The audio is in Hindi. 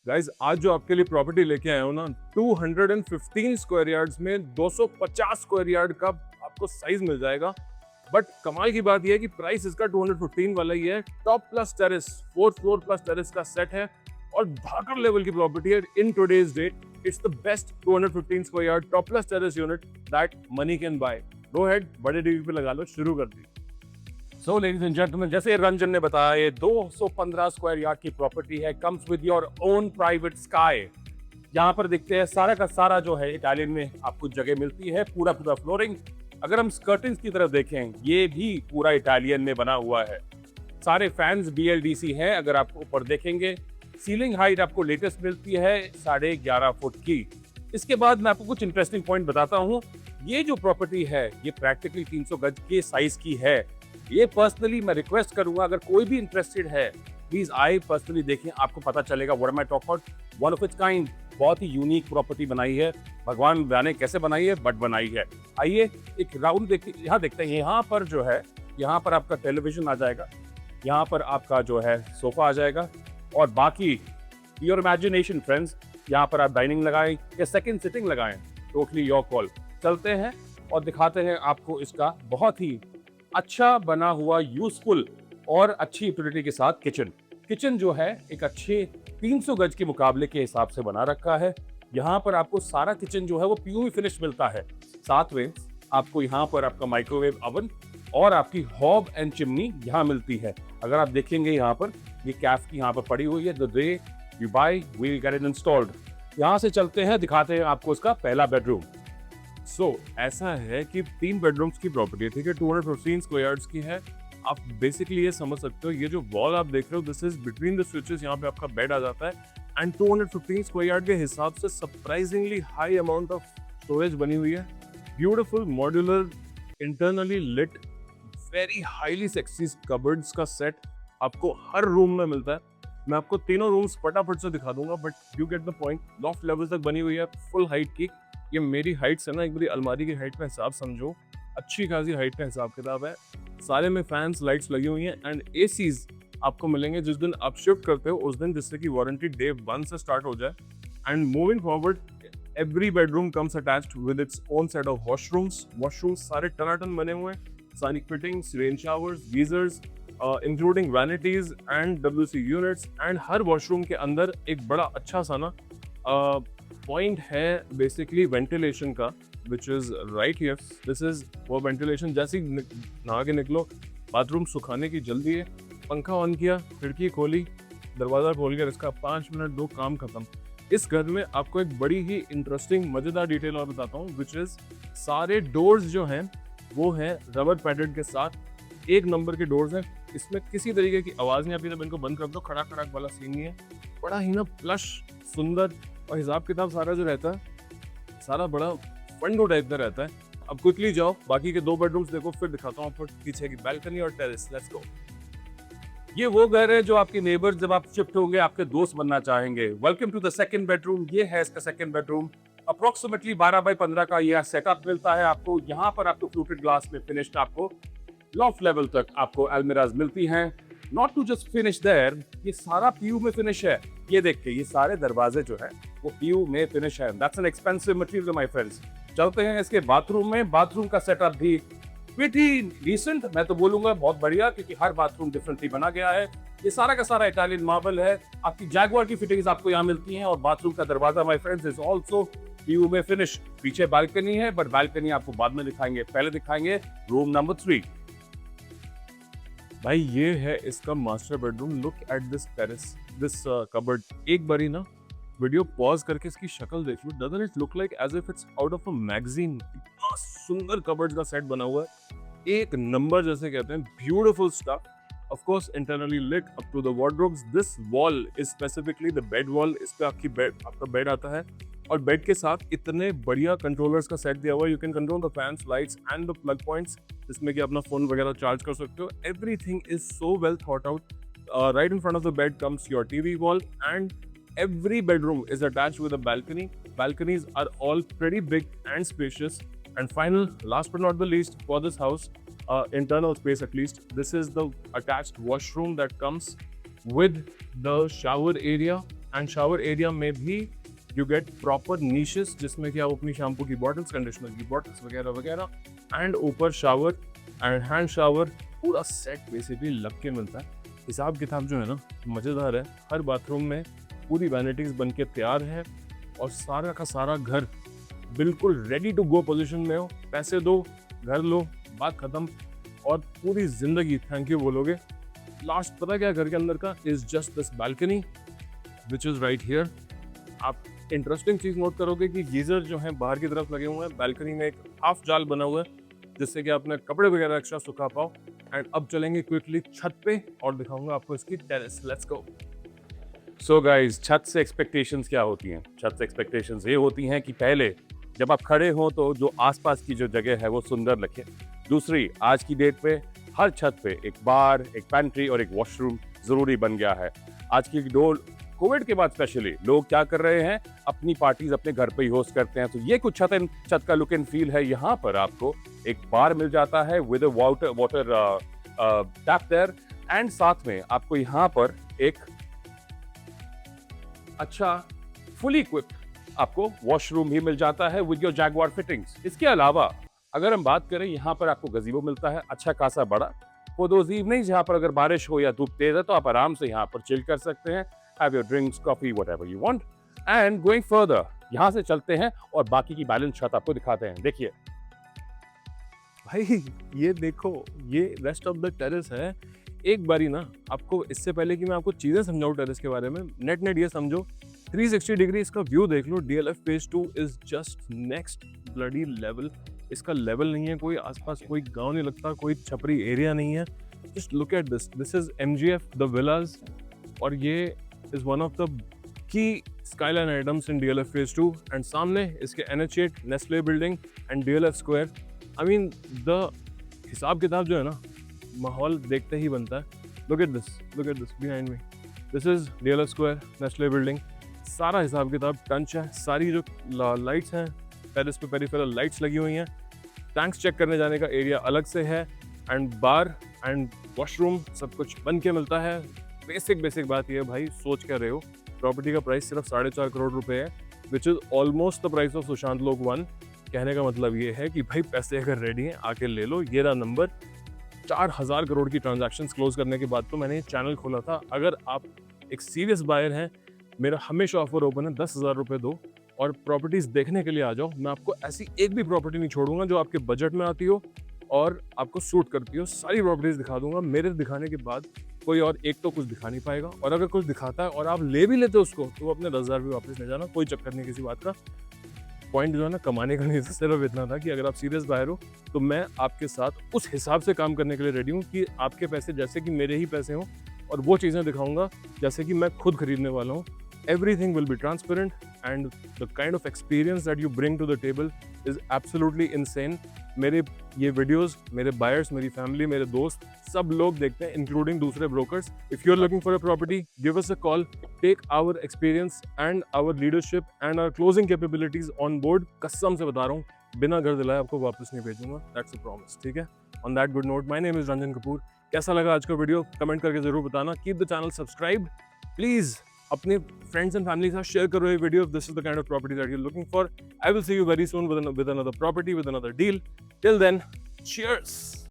गाइस आज जो आपके लिए प्रॉपर्टी लेके आया हूँ ना, 215 स्क्वायर यार्ड्स में 250 स्क्वायर यार्ड का आपको साइज मिल जाएगा। बट कमाल की बात यह है कि प्राइस इसका 215 वाला ही है। Top plus terrace, 4th floor plus terrace का सेट है और धाकड़ लेवल की प्रॉपर्टी है। In today's date it's the best 215 square yard top plus terrace unit that money can buy. Go ahead, बड़े टीवी पे लगा लो, शुरू कर दी। सो लेडीज एंड जेंटलमैन, जैसे रंजन ने बताया, ये 215 स्क्वायर यार्ड की प्रॉपर्टी है, comes with your own private sky. यहाँ पर देखते हैं सारा का सारा जो है इटालियन में आपको जगह मिलती है, पूरा पूरा फ्लोरिंग। अगर हम स्कर्टिंग्स की तरफ देखें, ये भी पूरा इटालियन में बना हुआ है। सारे फैंस BLDC हैं। अगर आप ऊपर देखेंगे, सीलिंग हाइट आपको लेटेस्ट मिलती है 11.5 फुट की। इसके बाद मैं आपको कुछ इंटरेस्टिंग पॉइंट बताता हूँ। ये जो प्रॉपर्टी है ये प्रैक्टिकली 300 गज के साइज की है। ये पर्सनली मैं रिक्वेस्ट करूंगा, अगर कोई भी इंटरेस्टेड है, प्लीज आए पर्सनली देखें, आपको पता चलेगा what am I talk about. One of its kind, बहुत ही यूनिक प्रॉपर्टी बनाई है। भगवान जाने कैसे बनाई है, बट बनाई है। आइए एक राउंड यहाँ देखते हैं। यहाँ पर जो है, यहाँ पर आपका टेलीविजन आ जाएगा, यहाँ पर आपका जो है सोफा आ जाएगा, और बाकी योर इमेजिनेशन फ्रेंड्स, यहाँ पर आप डाइनिंग लगाएं या सेकंड सिटिंग लगाएं, टोटली योर कॉल। चलते हैं और दिखाते हैं आपको इसका बहुत ही अच्छा बना हुआ, यूजफुल और अच्छी यूटिलिटी के साथ किचन। किचन जो है एक अच्छे 300 गज के मुकाबले के हिसाब से बना रखा है। यहाँ पर आपको सारा किचन जो है वो POV फिनिश मिलता है। साथ में आपको यहाँ पर आपका माइक्रोवेव ओवन और आपकी हॉब एंड चिमनी यहाँ मिलती है। अगर आप देखेंगे यहाँ पर ये कैफ की यहाँ पर पड़ी हुई है, the day you buy we will get it installed. यहाँ से चलते हैं, दिखाते हैं आपको इसका पहला बेडरूम। ऐसा है कि 3 बेडरूम्स की प्रॉपर्टी है, ठीक है, 215 स्क्वायर यार्ड्स की है। आप बेसिकली ये समझ सकते हो, ये जो वॉल आप देख रहे हो, this is between the switches. यहाँ पे आपका बेड आ जाता है एंड 215 स्क्वायर यार्ड के हिसाब से surprisingly high amount of storage बनी हुई है। Beautiful modular internally lit very highly sexy cupboards का सेट आपको हर रूम में मिलता है। मैं आपको तीनों रूम्स फटाफट से दिखा दूंगा, but you get the point. Loft level तक बनी हुई है, फुल हाइट की। ये मेरी हाइट से ना, एक बारी अलमारी की हाइट का हिसाब समझो, अच्छी खासी हाइट का हिसाब किताब है। सारे में फैंस, लाइट्स लगी हुई हैं एंड ACs आपको मिलेंगे जिस दिन आप शिफ्ट करते हो उस दिन, जिससे कि वारंटी डे 1 से स्टार्ट हो जाए। And moving forward, every bedroom comes attached with its own set of washrooms. Washrooms सारे टनाटन बने हुए हैं, सारी fittings, rain showers, geysers, including vanities and WC units. And her washroom के अंदर एक बड़ा अच्छा सा ना पॉइंट है बेसिकली वेंटिलेशन का, which is right here. This is वो वेंटिलेशन। जैसे ही नहा के निकलो, बाथरूम सुखाने की जल्दी है, पंखा ऑन किया, खिड़की खोली, दरवाजा खोल कर इसका 5 मिनट 2 काम खत्म। इस घर में आपको एक बड़ी ही इंटरेस्टिंग मजेदार डिटेल और बताता हूँ, विच इज सारे डोर्स जो हैं वो हैं रबर पैडेड के साथ। 1 नंबर के डोर्स हैं, इसमें किसी तरीके की आवाज नहीं आती। जब इनको बंद कर दो, खड़ाक खड़ाक वाला सीन नहीं है। बड़ा ही ना प्लश, सुंदर, और हिसाब किताब सारा जो रहता है सारा बड़ा फंडो टाइप का रहता है। अब क्विकली जाओ, बाकी के 2 बेडरूम्स देखो, फिर दिखाता हूँ आपको पीछे की बैल्कनी और टेरेस। Let's go. ये वो घर है जो आपके नेबर्स जब आप शिफ्ट होंगे आपके दोस्त बनना चाहेंगे। Welcome to the second bedroom. ये है इसका सेकंड बेडरूम। अप्रोक्सीमेटली 12 बाई 15 का यह सेटअप मिलता है आपको। यहाँ पर आपको फ्लूटेड ग्लास में फिनिश्ड आपको लॉफ्ट लेवल तक आपको अलमीराज मिलती हैं। Not to just finish there, ये सारा PU में फिनिश है। ये देख के, ये सारे दरवाजे जो है वो PU में फिनिश है। That's an expensive material my friends. चलते हैं इसके बाथरूम में। बाथरूम का सेटअप भी प्रीटी डिसेंट, मैं तो बोलूंगा बहुत बढ़िया, क्योंकि हर बाथरूम डिफरेंटली बना गया है। ये सारा का सारा इटालियन मार्बल है। आपकी जैगुआर की फिटिंग्स आपको यहाँ मिलती हैं, और बाथरूम का दरवाजा my friends is also PU में फिनिश। पीछे बालकनी है, बट बालकनी आपको बाद में दिखाएंगे, पहले दिखाएंगे रूम नंबर 3। भाई ये है इसका master bedroom. Look at this terrace, this cupboard. एक बारी ना वीडियो पॉज करके इसकी शक्ल देख लो। Doesn't it look like as if it's out of a magazine? इतना सुंदर कबर्ड का सेट बना हुआ है, एक नंबर जैसे कहते हैं। Beautiful stuff, of course internally lit up to the wardrobes. This wall is specifically the bed wall. इस पे आपका बेड आता है, और बेड के साथ इतने बढ़िया कंट्रोलर्स का सेट दिया हुआ है। You can control the fans, lights and the plug points, जिसमें कि अपना फोन वगैरह चार्ज कर सकते हो। Everything is so well thought out. Right in front of the bed comes your TV wall, and every bedroom is attached with a balcony. Balconies are all pretty big and spacious. And final, last but not the least, for this house, internal space at least, this is the attached washroom that comes with the shower area and shower area में भी यू गेट प्रॉपर नीशेस जिसमें कि आप अपनी शैम्पू की बॉटल्स, कंडीशनर की बॉटल्स वगैरह वगैरह, एंड ऊपर शावर एंड हैंड शावर, पूरा सेट बेसिकली लग के मिलता है। हिसाब किताब जो है ना मज़ेदार है। हर बाथरूम में पूरी वैनिटीज़ बन के तैयार है और सारा का सारा घर बिल्कुल रेडी टू गो पोजीशन में हो। पैसे दो, घर लो, बात ख़त्म, और पूरी ज़िंदगी थैंक यू बोलोगे। लास्ट पता क्या घर के अंदर का is just this balcony which is right here. आप इंटरेस्टिंग चीज़ नोट करोगे कि गीज़र जो है बाहर की तरफ लगे हुए हैं, बालकनी में एक हाफ जाल बना हुआ है जिससे कि आपने कपड़े वगैरह एक्स्ट्रा सुखा पाओ। एंड अब चलेंगे क्विकली छत पे और दिखाऊंगा आपको इसकी terrace. Let's go. So guys, छत से एक्सपेक्टेशंस क्या होती हैं? छत से एक्सपेक्टेशंस ये होती हैं कि पहले जब आप खड़े हो तो जो आसपास की जो जगह है वो सुंदर लगे। दूसरी, आज की डेट पे हर छत पे एक बार, एक पैंट्री और एक वॉशरूम ज़रूरी बन गया है। आज की दौर कोविड के बाद स्पेशली लोग क्या कर रहे हैं, अपनी पार्टीज अपने घर पे ही होस्ट करते हैं। तो ये कुछ छत का लुक एंड फील है। यहाँ पर आपको एक बार मिल जाता है with water tap there, and साथ में आपको यहाँ पर एक अच्छा फुली इक्विप्ड आपको वॉशरूम भी मिल जाता है विद योर जैगुआर फिटिंग्स। इसके अलावा अगर हम बात करें, यहाँ पर आपको गज़ीबो मिलता है अच्छा खासा बड़ा। फॉर दोज़ इवनिंग्स यहाँ पर अगर बारिश हो या धूप तेज है तो आप आराम से यहाँ पर चिल कर सकते हैं। Have your drinks, coffee, whatever you want. And going further, यहाँ से चलते हैं और बाकी की बैलेंस छत आपको दिखाते हैं। देखिए भाई ये देखो, ये रेस्ट ऑफ द टेरेस है। एक बारी ना आपको, इससे पहले कि मैं आपको चीज़ें समझाऊँ टेरेस के बारे में, नेट ये समझो 360 डिग्री इसका व्यू देख लो। DLF phase 2 is just next bloody level. इसका लेवल नहीं है कोई, आसपास कोई गांव नहीं लगता, कोई छपरी एरिया नहीं है। Just look at this is MGF the villas, और ये is one of the key skyline items in DLF phase 2। And सामने इसके NH8 Nestle building and DLF square. I mean the हिसाब किताब जो है ना, माहौल देखते ही बनता है। Look at this behind me, this is DLF square, Nestle building. सारा हिसाब किताब टंच है। सारी जो लाइट्स हैं टेरेस पे, पेरिफेरल लाइट्स लगी हुई हैं। टैंक्स चेक करने जाने का एरिया अलग से है, एंड बार एंड वॉशरूम सब कुछ बन के मिलता है। बेसिक बात ये है भाई, सोच क्या रहे हो, प्रॉपर्टी का प्राइस सिर्फ 4.5 करोड़ रुपए है, which is almost the price of Sushant लोक 1। कहने का मतलब ये है कि भाई पैसे अगर रेडी हैं आके ले लो। ये रहा नंबर। 4000 करोड़ की ट्रांजैक्शंस क्लोज करने के बाद तो मैंने ये चैनल खोला था। अगर आप एक सीरियस बायर हैं, मेरा हमेशा ऑफर ओपन है, 10,000 रुपये दो और प्रॉपर्टीज़ देखने के लिए आ जाओ। मैं आपको ऐसी एक भी प्रॉपर्टी नहीं छोड़ूंगा जो आपके बजट में आती हो और आपको सूट करती हो। सारी प्रॉपर्टीज़ दिखा दूंगा। मेरे दिखाने के बाद कोई और एक तो कुछ दिखा नहीं पाएगा, और अगर कुछ दिखाता है और आप ले भी लेते हो उसको, तो वो अपने 10,000 भी वापस ले जाना, कोई चक्कर नहीं किसी बात का। पॉइंट जो है ना कमाने का नहीं था, सिर्फ इतना था कि अगर आप सीरियस बायर हो तो मैं आपके साथ उस हिसाब से काम करने के लिए रेडी हूँ कि आपके पैसे जैसे कि मेरे ही पैसे हों, और वो चीज़ें दिखाऊंगा जैसे कि मैं खुद खरीदने वाला हूँ। Everything will be transparent and the kind of experience that you bring to the table is absolutely insane. मेरे ये वीडियोस मेरे बायर्स, मेरी फैमिली, मेरे दोस्त सब लोग देखते हैं, इंक्लूडिंग दूसरे brokers. If you are looking for a property, give us a call, take our experience and our leadership and our closing capabilities on board. कसम से बता रहा हूँ, बिना घर दिलाए आपको वापस नहीं भेजूंगा, दैट्स अ प्रॉमिस। ठीक है, on that good note, my name is Ranjan Kapoor. कैसा लगा आज का वीडियो कमेंट करके जरूर बताना। Keep the channel subscribe please. अपने फ्रेंड्स एंड फैमिली के साथ शेयर करो ये video. If this is the kind of property that you are looking for, I will see you very soon with another property, with another deal. Till then, cheers.